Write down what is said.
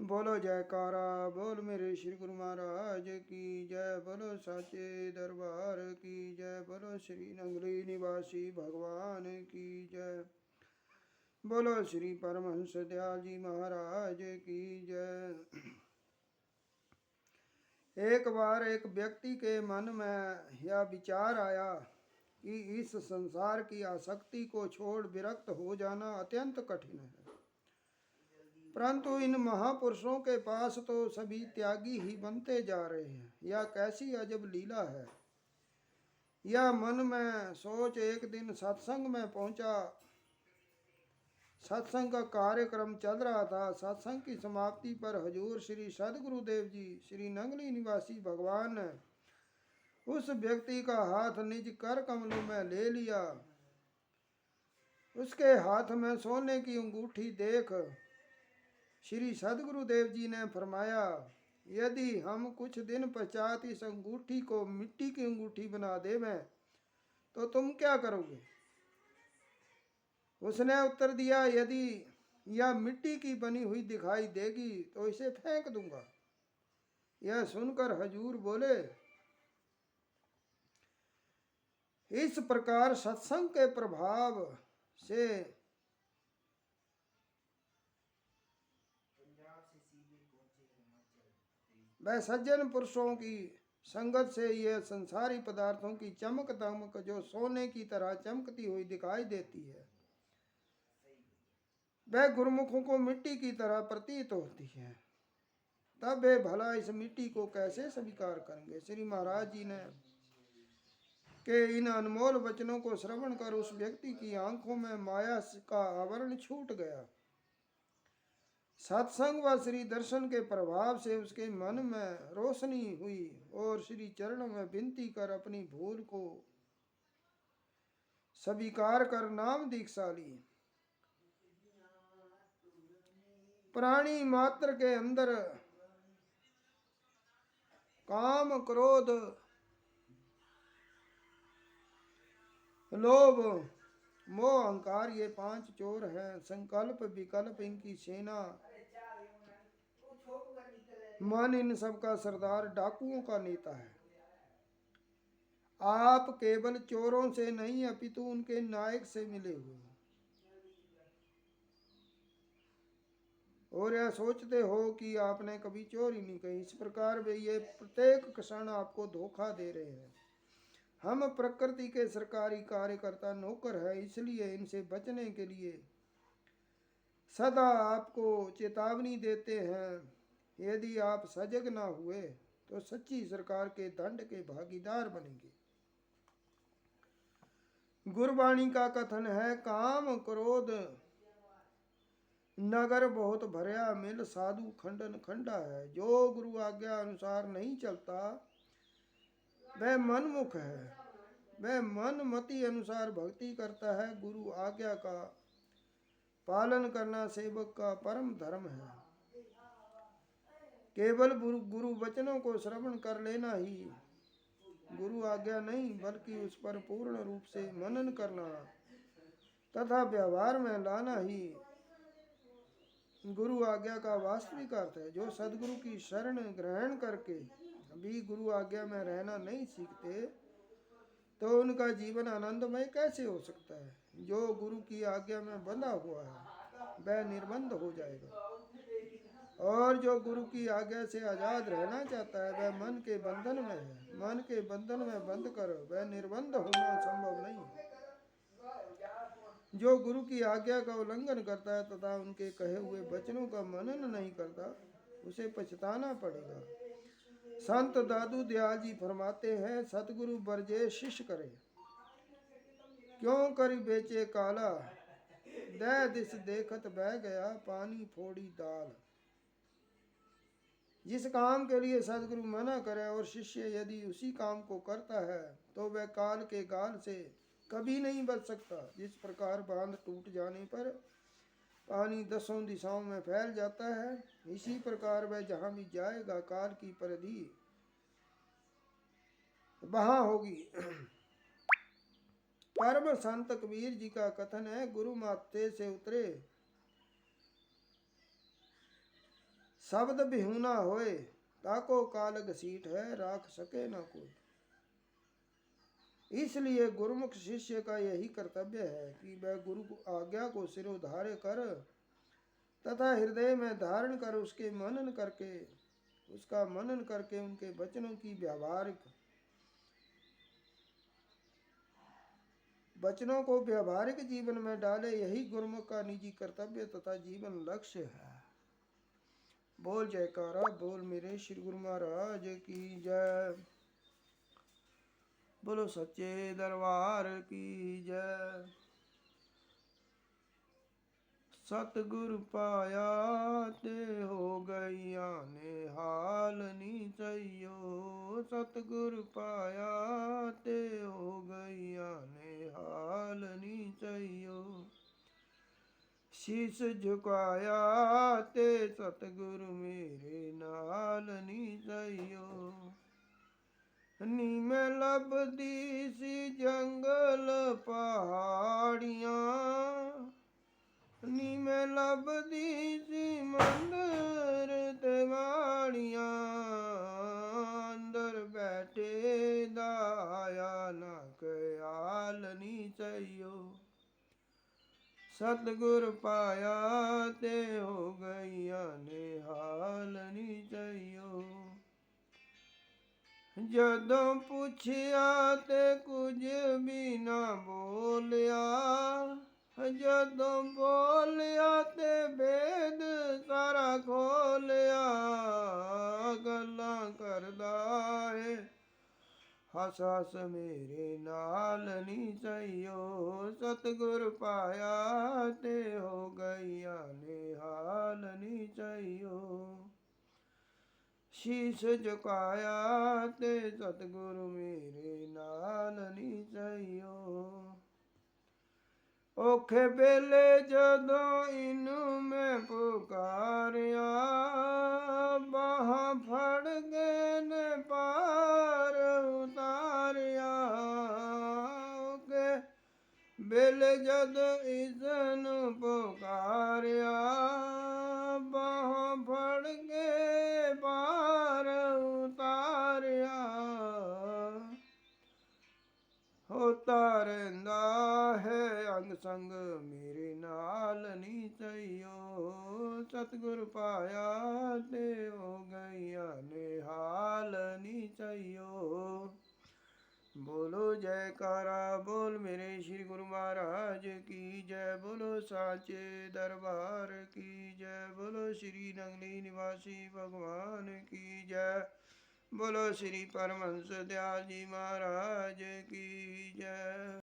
बोलो जयकारा बोल मेरे श्री गुरु महाराज की जय। बोलो साचे दरबार की जय। बोलो श्री नगरी निवासी भगवान की जय। बोलो श्री परमहंस दयाल जी महाराज की जय। एक बार एक व्यक्ति के मन में यह विचार आया कि इस संसार की आसक्ति को छोड़ विरक्त हो जाना अत्यंत कठिन है, परंतु इन महापुरुषों के पास तो सभी त्यागी ही बनते जा रहे हैं। यह कैसी अजब लीला है। यह मन में सोच एक दिन सत्संग में पहुंचा। सत्संग का कार्यक्रम चल रहा था। सत्संग की समाप्ति पर हजूर श्री सदगुरुदेव जी श्री नंगली निवासी भगवान ने उस व्यक्ति का हाथ निज कर कमलों में ले लिया। उसके हाथ में सोने की अंगूठी देख श्री सदगुरुदेव जी ने फरमाया, यदि हम कुछ दिन पश्चात इस अंगूठी को मिट्टी की अंगूठी बना देवें तो तुम क्या करोगे? उसने उत्तर दिया, यदि यह मिट्टी की बनी हुई दिखाई देगी तो इसे फेंक दूंगा। यह सुनकर हजूर बोले, इस प्रकार सत्संग के प्रभाव से वह सज्जन पुरुषों की संगत से यह संसारी पदार्थों की चमक दमक जो सोने की तरह चमकती हुई दिखाई देती है, वह गुरुमुखों को मिट्टी की तरह प्रतीत होती है। तब वे भला इस मिट्टी को कैसे स्वीकार करेंगे? श्री महाराज जी ने के इन अनमोल वचनों को श्रवण कर उस व्यक्ति की आंखों में माया का आवरण छूट गया। सत्संग व श्री दर्शन के प्रभाव से उसके मन में रोशनी हुई और श्री चरणों में विनती कर अपनी भूल को स्वीकार कर नाम दीक्षा ली। प्राणी मात्र के अंदर काम, क्रोध, लोभ, मोह, अहंकार ये 5 चोर हैं। संकल्प विकल्प इनकी सेना। मन इन सब का सरदार, डाकुओं का नेता है। आप केवल चोरों से नहीं अपितु उनके नायक से मिले हुए और यह सोचते हो कि आपने कभी चोरी नहीं की। इस प्रकार वे ये प्रत्येक क्षण आपको धोखा दे रहे हैं। हम प्रकृति के सरकारी कार्यकर्ता नौकर हैं, इसलिए इनसे बचने के लिए सदा आपको चेतावनी देते हैं। यदि आप सजग ना हुए तो सच्ची सरकार के दंड के भागीदार बनेंगे। गुरबाणी का कथन है, काम क्रोध नगर बहुत भरया मिल साधु खंडन खंडा है। जो गुरु आज्ञा अनुसार नहीं चलता वह मनमुख है। वह मन मति अनुसार भक्ति करता है। गुरु आज्ञा का पालन करना सेवक का परम धर्म है। केवल गुरु वचनों को श्रवण कर लेना ही गुरु आज्ञा नहीं, बल्कि उस पर पूर्ण रूप से मनन करना तथा व्यवहार में लाना ही गुरु आज्ञा का वास्तविक अर्थ है। जो सदगुरु की शरण ग्रहण करके भी गुरु आज्ञा में रहना नहीं सीखते तो उनका जीवन आनंदमय कैसे हो सकता है? जो गुरु की आज्ञा में बंधा हुआ है वह निर्बंध हो जाएगा, और जो गुरु की आज्ञा से आजाद रहना चाहता है वह मन के बंधन में है। मन के बंधन में बंध कर वह निर्बंध होना संभव नहीं। जो गुरु की आज्ञा का उल्लंघन करता है तथा उनके कहे हुए वचनों का मनन नहीं करता उसे पछताना पड़ेगा। संत दादू दयाल जी फरमाते हैं, सतगुरु बरजे शिष्य करे, क्यों करी बेचे काला, दे दिस देखत बह गया पानी फोड़ी दाल। जिस काम के लिए सदगुरु मना करे और शिष्य यदि उसी काम को करता है तो वह काल के गाल से कभी नहीं बच सकता। जिस प्रकार बांध टूट जाने पर पानी 10 दिशाओं में फैल जाता है, इसी प्रकार वह जहां भी जाएगा काल की परिधि वहां होगी। परम संत कबीर जी का कथन है, गुरु माते से उतरे शब्द बिहुना होए, ताको काल घसीट है, राख सके न कोई। इसलिए गुरुमुख शिष्य का यही कर्तव्य है कि वह गुरु आज्ञा को सिरोधार्य कर तथा हृदय में धारण कर उसका मनन करके उनके वचनों की वचनों को व्यावहारिक जीवन में डाले। यही गुरुमुख का निजी कर्तव्य तथा जीवन लक्ष्य है। बोल जयकारा बोल मेरे श्री गुरु महाराज की जय। बोलो सच्चे दरबार की जय। सतगुरु पाया ते हो गई आने हाल नी चाहियो। सतगुरु पाया ते हो गई आने हाल नी चाहियो। शीश झुकाया ते सतगुरु मेरे नाल नी चाहियो। नी मैं लभदी सी जंगल पहाड़ियां, नी मैं लभदी सी मंदिर ते वाड़ियां। अंदर बैठे दा आया ना ख्याल नी चाहियो। सतगुर पाया ते हो गई आने हाल नी चाहियो। जदों पुछया ते कुछ भी ना बोलिया, जदों बोलिया ते भेद सारा खोलिया। गल्लां करदा है हस हस मेरे नाल नी चाहियो। सतगुर पाया ते हो गई आने हाल नी चाहियो। शीश झुकाया ते सतगुरु मेरे नाल नी चाहियो। औखे बेले जदों इनू मैं पुकारिया, बाहां फड़ के ने पार उतारिया। औखे बेले जदों इसनू पुकारिया, बाहां फड़ के पार उतारिया। होता रहंदा है अंग संग मेरे नाल नी चाहियो। सतगुर पाया ते हो गई आने हाल नी चाहियो। बोलो जयकारा बोल मेरे श्री गुरु महाराज की जय। बोलो साचे दरबार की जय। बोलो श्री नगली निवासी भगवान की जय। बोलो श्री परमहंस दयाल जी महाराज की जय।